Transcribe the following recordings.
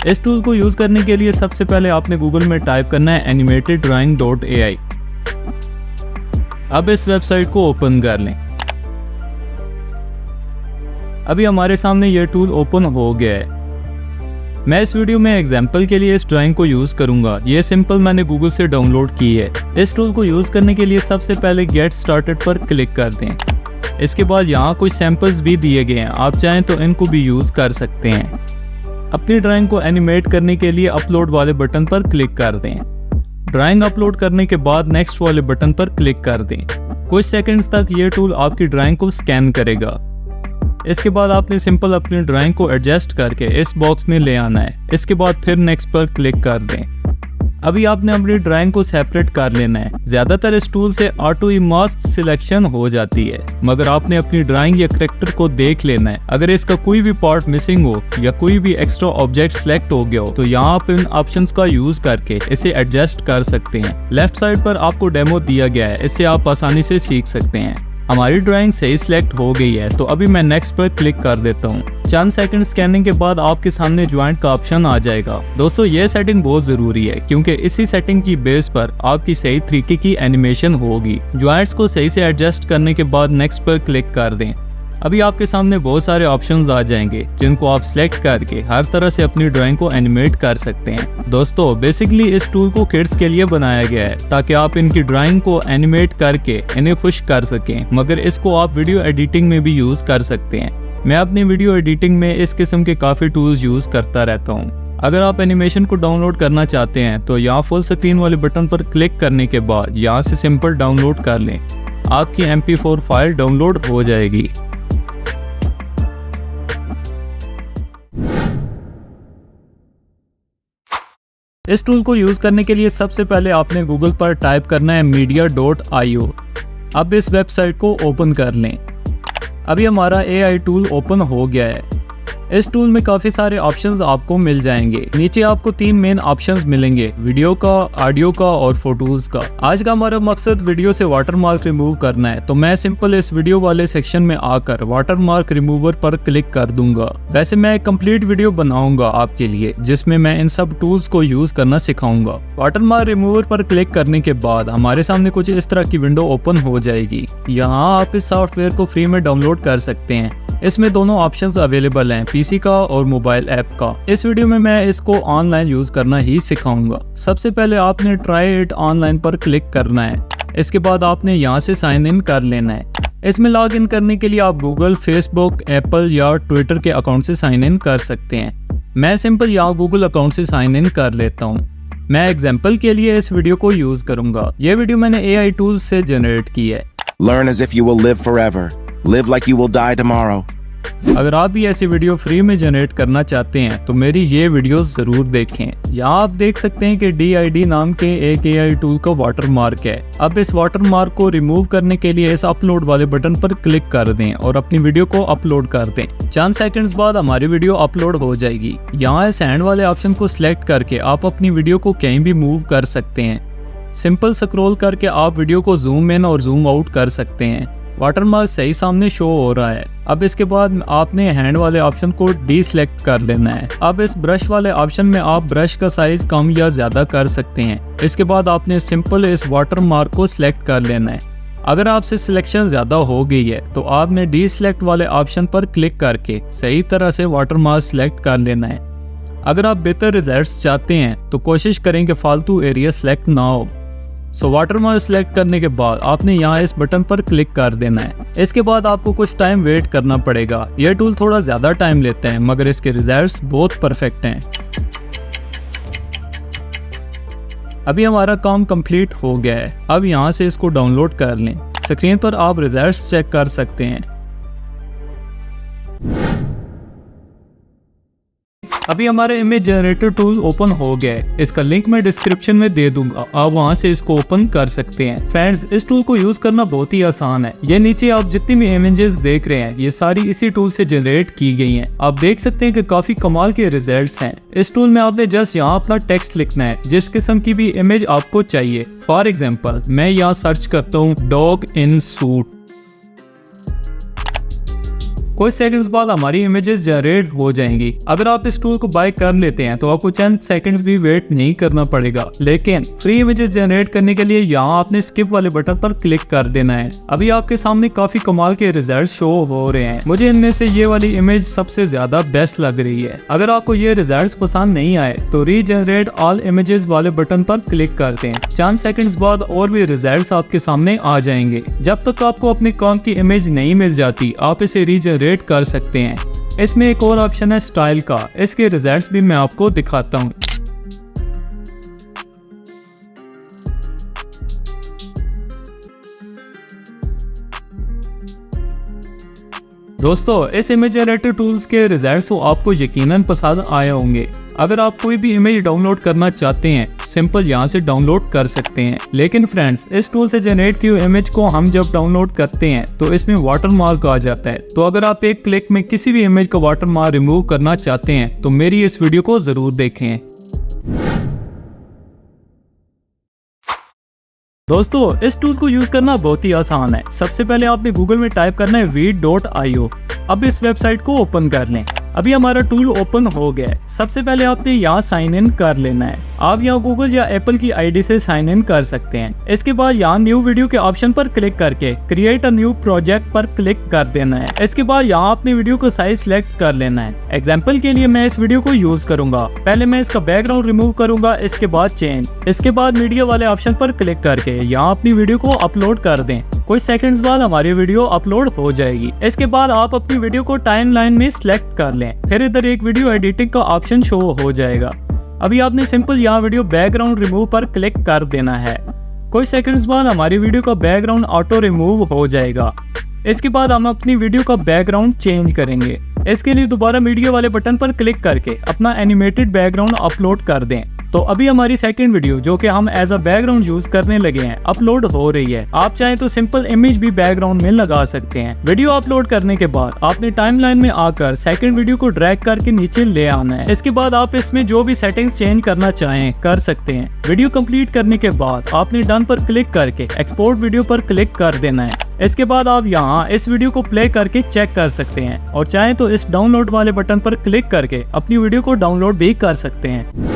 इस टूल को यूज करने के लिए सबसे पहले आपने गूगल में टाइप करना है animatedDrawing.ai। अब इस वेबसाइट को ओपन कर लें। अभी हमारे सामने यह टूल ओपन हो गया है। मैं इस वीडियो में एग्जाम्पल के लिए इस ड्राइंग को यूज करूंगा। ये सिंपल मैंने गूगल से डाउनलोड की है। इस टूल को यूज करने के लिए सबसे पहले गेट स्टार्टेड पर क्लिक कर दें। इसके बाद यहाँ कुछ सैंपल्स भी दिए गए हैं, आप चाहें तो इनको भी यूज कर सकते हैं। अपनी ड्राइंग को एनिमेट करने के लिए अपलोड वाले बटन पर क्लिक कर दें। ड्राइंग अपलोड करने के बाद नेक्स्ट वाले बटन पर क्लिक कर दें। कुछ सेकंड्स तक ये टूल आपकी ड्राइंग को स्कैन करेगा। इसके बाद आपने सिंपल अपनी ड्राइंग को एडजस्ट करके इस बॉक्स में ले आना है। इसके बाद फिर नेक्स्ट पर क्लिक कर दें। अभी आपने अपनी ड्राइंग को सेपरेट कर लेना है। ज्यादातर इस टूल से ऑटो मास्क सिलेक्शन हो जाती है, मगर आपने अपनी ड्राइंग या कैरेक्टर को देख लेना है। अगर इसका कोई भी पार्ट मिसिंग हो या कोई भी एक्स्ट्रा ऑब्जेक्ट सिलेक्ट हो गया हो तो यहाँ आप इन ऑप्शंस का यूज करके इसे एडजस्ट कर सकते हैं। लेफ्ट साइड पर आपको डेमो दिया गया है, इससे आप आसानी से सीख सकते हैं। हमारी ड्राइंग सही सिलेक्ट हो गई है, तो अभी मैं नेक्स्ट पर क्लिक कर देता हूँ। चंद सेकंड स्कैनिंग के बाद आपके सामने ज्वाइंट का ऑप्शन आ जाएगा। दोस्तों ये सेटिंग बहुत जरूरी है, क्योंकि इसी सेटिंग की बेस पर आपकी सही तरीके की एनिमेशन होगी। ज्वाइंट्स को सही से एडजस्ट करने के बाद नेक्स्ट पर क्लिक कर दें। अभी आपके सामने बहुत सारे ऑप्शंस आ जाएंगे, जिनको आप सिलेक्ट करके हर तरह से अपनी ड्राइंग को एनिमेट कर सकते हैं। दोस्तों बेसिकली इस टूल को किड्स के लिए बनाया गया है, ताकि आप इनकी ड्राइंग को एनिमेट करके इन्हें खुश कर सकें, मगर इसको आप वीडियो एडिटिंग में भी यूज कर सकते हैं। मैं अपनी वीडियो एडिटिंग में इस किस्म के काफी टूल्स यूज करता रहता हूँ। अगर आप एनिमेशन को डाउनलोड करना चाहते हैं तो यहाँ फुल स्क्रीन वाले बटन पर क्लिक करने के बाद यहाँ से सिंपल डाउनलोड कर लें। आपकी MP4 फाइल डाउनलोड हो जाएगी। इस टूल को यूज करने के लिए सबसे पहले आपने गूगल पर टाइप करना है media.io। अब इस वेबसाइट को ओपन कर लें। अभी हमारा AI टूल ओपन हो गया है। इस टूल में काफी सारे ऑप्शंस आपको मिल जाएंगे। नीचे आपको 3 मेन ऑप्शंस मिलेंगे, वीडियो का, ऑडियो का और फोटोज का। आज का हमारा मकसद वीडियो से वाटरमार्क रिमूव करना है, तो मैं सिंपल इस वीडियो वाले सेक्शन में आकर वाटरमार्क रिमूवर पर क्लिक कर दूंगा। वैसे मैं एक कंप्लीट वीडियो बनाऊंगा आपके लिए, जिसमें मैं इन सब टूल्स को यूज करना सिखाऊंगा। वाटरमार्क रिमूवर पर क्लिक करने के बाद हमारे सामने कुछ इस तरह की विंडो ओपन हो जाएगी। यहाँ आप इस सॉफ्टवेयर को फ्री में डाउनलोड कर सकते हैं। इसमें दोनों ऑप्शंस अवेलेबल हैं, पीसी का और मोबाइल ऐप का। इस वीडियो में मैं इसको ऑनलाइन यूज करना ही सिखाऊंगा। सबसे पहले आपने ट्राई इट ऑनलाइन पर क्लिक करना है। इसके बाद आपने यहाँ से साइन इन कर लेना है। इसमें लॉग इन करने के लिए आप गूगल, फेसबुक, एप्पल या ट्विटर के अकाउंट से साइन इन कर सकते हैं। मैं सिंपल यहाँ गूगल अकाउंट से साइन इन कर लेता हूँ। मैं एग्जाम्पल के लिए इस वीडियो को यूज करूंगा। ये वीडियो मैंने AI टूल्स से जनरेट की है। Learn as if you will live forever. Live like you will die tomorrow. अगर आप भी ऐसी वीडियो फ्री में जनरेट करना चाहते हैं तो मेरी ये वीडियोस जरूर देखें। यहाँ आप देख सकते हैं कि DID नाम के एक AI टूल का वाटरमार्क है। अब इस वाटरमार्क को रिमूव करने के लिए इस अपलोड वाले बटन पर क्लिक कर दें और अपनी वीडियो को अपलोड कर दें। चंद सेकंड्स बाद हमारी वीडियो अपलोड हो जाएगी। यहाँ इस हैंड वाले ऑप्शन को सिलेक्ट करके आप अपनी वीडियो को कहीं भी मूव कर सकते हैं। सिंपल स्क्रॉल करके आप वीडियो को जूम इन और जूम आउट कर सकते हैं। वाटरमार्क सही सामने शो हो रहा है। अब इसके बाद आपने हैंड वाले ऑप्शन को डीसिलेक्ट कर लेना है। अब इस ब्रश वाले ऑप्शन में आप ब्रश का साइज कम या ज्यादा कर सकते हैं। इसके बाद आपने सिंपल इस वाटरमार्क को सिलेक्ट कर लेना है। अगर आपसे सिलेक्शन ज्यादा हो गई है तो आपने डीसिलेक्ट वाले ऑप्शन पर क्लिक करके सही तरह से वाटरमार्क सिलेक्ट कर लेना है। अगर आप बेहतर रिजल्ट्स चाहते हैं तो कोशिश करें कि फालतू एरिया सिलेक्ट ना हो। वाटरमार्क सिलेक्ट करने के बाद आपने यहाँ इस बटन पर क्लिक कर देना है। इसके बाद आपको कुछ टाइम वेट करना पड़ेगा। यह टूल थोड़ा ज्यादा टाइम लेते हैं, मगर इसके रिजल्ट्स बहुत परफेक्ट हैं। अभी हमारा काम कंप्लीट हो गया है। अब यहाँ से इसको डाउनलोड कर लें। स्क्रीन पर आप रिजल्ट्स चेक कर सकते हैं। अभी हमारा इमेज जनरेटर टूल ओपन हो गया है। इसका लिंक मैं डिस्क्रिप्शन में दे दूंगा, आप वहां से इसको ओपन कर सकते हैं। फ्रेंड्स, इस टूल को यूज करना बहुत ही आसान है। ये नीचे आप जितनी भी इमेजेस देख रहे हैं ये सारी इसी टूल से जनरेट की गई हैं। आप देख सकते हैं कि काफी कमाल के रिजल्ट्स हैं। इस टूल में आपने जस्ट यहाँ अपना टेक्स्ट लिखना है, जिस किस्म की भी इमेज आपको चाहिए। फॉर एग्जाम्पल मैं यहाँ सर्च करता हूँ डॉग इन सूट। कुछ सेकंड्स बाद हमारी इमेजेस जनरेट हो जाएंगी। अगर आप इस टूल को बाय कर लेते हैं तो आपको चंद सेकंड्स भी वेट नहीं करना पड़ेगा। लेकिन फ्री इमेजेस जनरेट करने के लिए यहाँ आपने स्किप वाले बटन पर क्लिक कर देना है। अभी आपके सामने काफी कमाल के रिजल्ट शो हो रहे हैं। मुझे इनमें से ये वाली इमेज सबसे ज्यादा बेस्ट लग रही है। अगर आपको ये रिजल्ट्स पसंद नहीं आए तो रीजनरेट ऑल इमेजेस वाले बटन पर क्लिक करते हैं। चंद सेकंड्स बाद और भी रिजल्ट्स आपके सामने आ जाएंगे। जब तक आपको अपने काम की इमेज नहीं मिल जाती आप इसे रीजनरेट कर सकते हैं। इसमें एक और ऑप्शन है स्टाइल का, इसके रिजल्ट्स भी मैं आपको दिखाता हूँ। दोस्तों इस इमेज जनरेटर टूल्स के रिजल्ट्स तो आपको यकीनन पसंद आए होंगे। अगर आप कोई भी इमेज डाउनलोड करना चाहते हैं सिंपल यहाँ से डाउनलोड कर सकते हैं। लेकिन फ्रेंड्स इस टूल से जनरेट की हुई इमेज को हम जब डाउनलोड करते हैं तो इसमें वाटरमार्क आ जाता है। तो अगर आप एक क्लिक में किसी भी इमेज का वाटरमार्क रिमूव करना चाहते हैं तो मेरी इस वीडियो को जरूर देखें। दोस्तों इस टूल को यूज करना बहुत ही आसान है। सबसे पहले आपने गूगल में टाइप करना है vid.io। अब इस वेबसाइट को ओपन कर लें। अभी हमारा टूल ओपन हो गया है। सबसे पहले आपने यहाँ साइन इन कर लेना है। आप यहाँ गूगल या एप्पल की आईडी से साइन इन कर सकते हैं। इसके बाद यहाँ न्यू वीडियो के ऑप्शन पर क्लिक करके क्रिएट अ न्यू प्रोजेक्ट पर क्लिक कर देना है। इसके बाद यहाँ अपने वीडियो को साइज सिलेक्ट कर लेना है। एग्जाम्पल के लिए मैं इस वीडियो को यूज करूंगा। पहले मैं इसका बैकग्राउंड रिमूव करूंगा, इसके बाद चेंज, इसके बाद मीडिया वाले ऑप्शन पर क्लिक करके यहाँ अपनी वीडियो को अपलोड कर दें। कुछ सेकंड्स बाद हमारी वीडियो अपलोड हो जाएगी। इसके बाद आप अपनी वीडियो को टाइमलाइन में सिलेक्ट कर लें। फिर इधर एक वीडियो एडिटिंग का ऑप्शन शो हो जाएगा। अभी आपने सिंपल यहाँ वीडियो बैकग्राउंड रिमूव पर क्लिक कर देना है। कुछ सेकंड्स बाद हमारी वीडियो का बैकग्राउंड ऑटो रिमूव हो जाएगा। इसके बाद हम अपनी वीडियो का बैकग्राउंड चेंज करेंगे। इसके लिए दोबारा मीडिया वाले बटन पर क्लिक करके अपना एनिमेटेड बैकग्राउंड अपलोड कर दें। तो अभी हमारी सेकंड वीडियो जो कि हम एज अ बैकग्राउंड यूज करने लगे हैं अपलोड हो रही है। आप चाहें तो सिंपल इमेज भी बैकग्राउंड में लगा सकते हैं। वीडियो अपलोड करने के बाद आपने टाइमलाइन में आकर सेकंड वीडियो को ड्रैग करके नीचे ले आना है। इसके बाद आप इसमें जो भी सेटिंग्स चेंज करना चाहें कर सकते हैं। वीडियो कंप्लीट करने के बाद आपने डन पर क्लिक करके एक्सपोर्ट वीडियो पर क्लिक कर देना है। इसके बाद आप यहाँ इस वीडियो को प्ले करके चेक कर सकते हैं और चाहें तो इस डाउनलोड वाले बटन पर क्लिक करके अपनी वीडियो को डाउनलोड भी कर सकते हैं।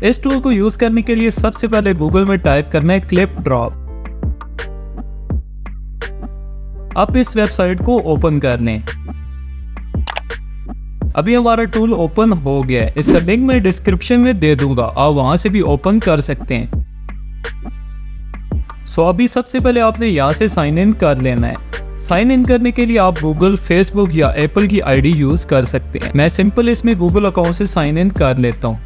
इस टूल को यूज करने के लिए सबसे पहले गूगल में टाइप करना है क्लिप ड्रॉप। आप इस वेबसाइट को ओपन कर लें। अभी हमारा टूल ओपन हो गया है। इसका लिंक मैं डिस्क्रिप्शन में दे दूंगा, आप वहां से भी ओपन कर सकते हैं। अभी सबसे पहले आपने यहाँ से साइन इन कर लेना है। साइन इन करने के लिए आप गूगल, फेसबुक या एप्पल की आईडी यूज कर सकते हैं। मैं सिंपल इसमें गूगल अकाउंट से साइन इन कर लेता हूँ।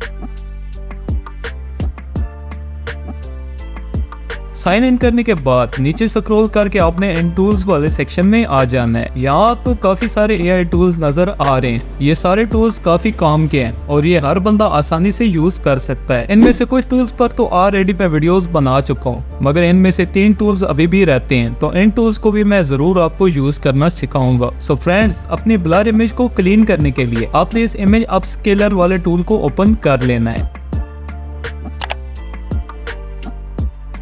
साइन इन करने के बाद नीचे स्क्रॉल करके आपने इन टूल्स वाले सेक्शन में आ जाना है। यहाँ आपको काफी सारे AI टूल्स नजर आ रहे हैं। ये सारे टूल्स काफी काम के हैं और ये हर बंदा आसानी से यूज कर सकता है। इनमें से कुछ टूल्स पर तो ऑलरेडी मैं वीडियोस बना चुका हूँ, मगर इनमें से 3 टूल्स अभी भी रहते हैं। तो इन टूल्स को भी मैं जरूर आपको यूज करना सिखाऊंगा। सो फ्रेंड्स, अपनी ब्लर इमेज को क्लीन करने के लिए आपने इस इमेज अपस्केलर वाले टूल को ओपन कर लेना है।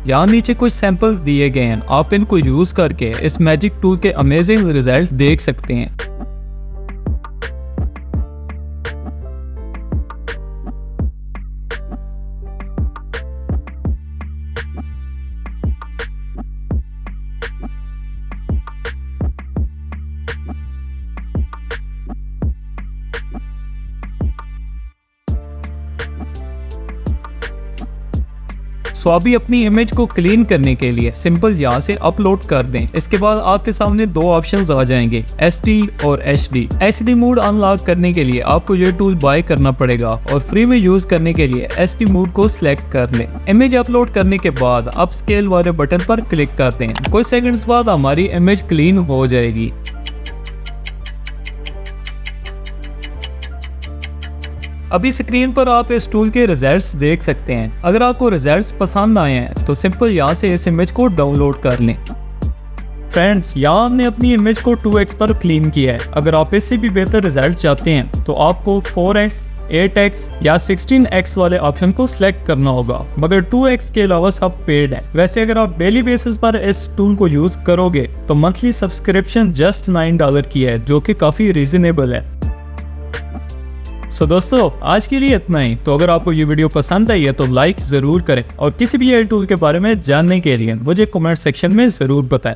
यहाँ नीचे कुछ सैंपल्स दिए गए हैं, आप इनको यूज करके इस मैजिक टूल के अमेजिंग रिजल्ट देख सकते हैं। अभी अपनी इमेज को क्लीन करने के लिए सिंपल यहाँ से अपलोड कर दें। इसके बाद आपके सामने 2 ऑप्शंस आ जाएंगे, SD और HD। HD मोड अनलॉक करने के लिए आपको ये टूल बाय करना पड़ेगा और फ्री में यूज करने के लिए SD मोड को सिलेक्ट कर लें। इमेज अपलोड करने के बाद अपस्केल वाले बटन पर क्लिक कर दें। कुछ सेकंड्स बाद हमारी इमेज क्लीन हो जाएगी। अभी स्क्रीन पर आप इस टूल के रिजल्ट्स देख सकते हैं। अगर आपको रिजल्ट्स पसंद आए हैं तो सिंपल यहाँ से इस इमेज को डाउनलोड कर लें। फ्रेंड्स, यहाँ हमने अपनी इमेज को 2x पर क्लीन किया है। अगर आप इससे भी बेहतर रिजल्ट चाहते हैं तो आपको 4x, 8x या 16x वाले ऑप्शन को सिलेक्ट करना होगा, मगर 2x के अलावा सब पेड है। वैसे अगर आप डेली बेसिस पर इस टूल को यूज करोगे तो मंथली सब्सक्रिप्शन जस्ट $9 की है, जो कि काफी रीजनेबल है। सो दोस्तों, आज के लिए इतना ही। तो अगर आपको ये वीडियो पसंद आई है तो लाइक जरूर करें और किसी भी एआई टूल के बारे में जानने के लिए मुझे कमेंट सेक्शन में जरूर बताएं।